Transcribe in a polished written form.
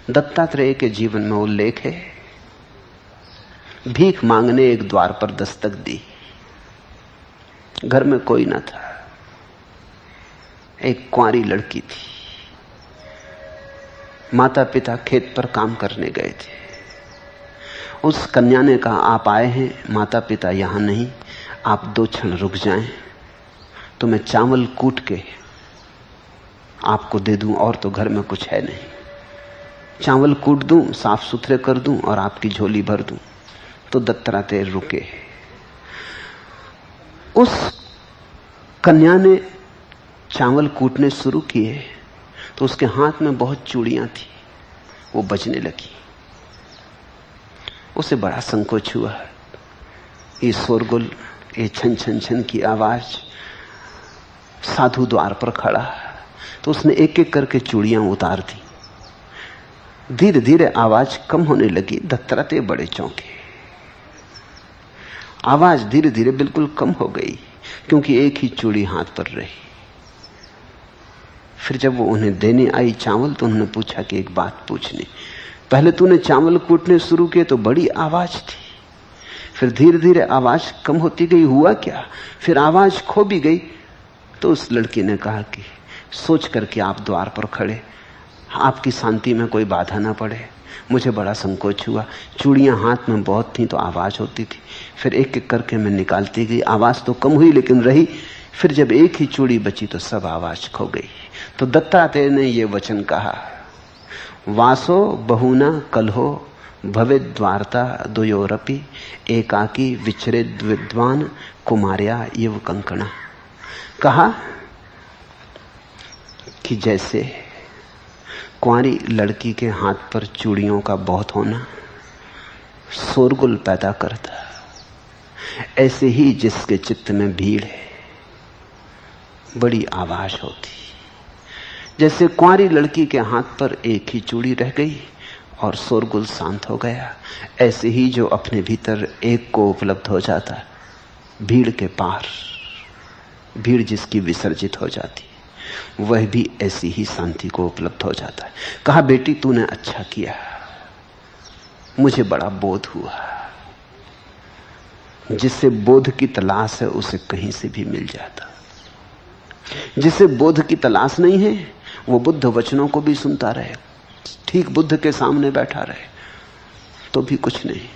दत्तात्रेय के जीवन में उल्लेख है, भीख मांगने एक द्वार पर दस्तक दी। घर में कोई न था, एक कुंवारी लड़की थी। माता पिता खेत पर काम करने गए थे। उस कन्या ने कहा, आप आए हैं, माता पिता यहां नहीं, आप 2 क्षण रुक जाएं तो मैं चावल कूट के आपको दे दूं, और तो घर में कुछ है नहीं। चावल कूट दूं, साफ सुथरे कर दूं और आपकी झोली भर दूं। तो दत्तात्रेय रुके। उस कन्या ने चावल कूटने शुरू किए तो उसके हाथ में बहुत चूड़ियां थी, वो बजने लगी। उसे बड़ा संकोच हुआ, ये शोरगुल, ये छन छन छन की आवाज, साधु द्वार पर खड़ा। तो उसने एक एक करके चूड़ियां उतार दी। धीरे धीरे आवाज कम होने लगी। दत्तात्रेय बड़े चौंके। आवाज धीरे धीरे बिल्कुल कम हो गई, क्योंकि एक ही चूड़ी हाथ पर रही। फिर जब वो उन्हें देने आई चावल, तो उन्होंने पूछा कि एक बात पूछनी, पहले तूने चावल कूटने शुरू किए तो बड़ी आवाज थी, फिर धीरे धीरे आवाज कम होती गई, हुआ क्या? फिर आवाज खो भी गई। तो उस लड़की ने कहा कि सोच करके आप द्वार पर खड़े, आपकी शांति में कोई बाधा ना पड़े। मुझे बड़ा संकोच हुआ, चूड़ियां हाथ में बहुत थी तो आवाज होती थी, फिर एक एक करके मैं निकालती गई, आवाज तो कम हुई लेकिन रही। फिर जब एक ही चूड़ी बची तो सब आवाज खो गई। तो दत्तात्रेय ने यह वचन कहा, वासो बहुना कलहो भवेद्वार्ता द्वयोरपि एकाकी विचरेद विद्वान कुमार्या इव कंकणा। कहा कि जैसे कुंवारी लड़की के हाथ पर चूड़ियों का बहुत होना शोरगुल पैदा करता, ऐसे ही जिसके चित्त में भीड़ है बड़ी आवाज होती। जैसे कुंवारी लड़की के हाथ पर एक ही चूड़ी रह गई और शोरगुल शांत हो गया, ऐसे ही जो अपने भीतर एक को उपलब्ध हो जाता, भीड़ के पार, भीड़ जिसकी विसर्जित हो जाती, वह भी ऐसी ही शांति को उपलब्ध हो जाता है। कहा, बेटी तूने अच्छा किया, मुझे बड़ा बोध हुआ। जिसे बोध की तलाश है उसे कहीं से भी मिल जाता। जिसे बोध की तलाश नहीं है वो बुद्ध वचनों को भी सुनता रहे, ठीक बुद्ध के सामने बैठा रहे तो भी कुछ नहीं।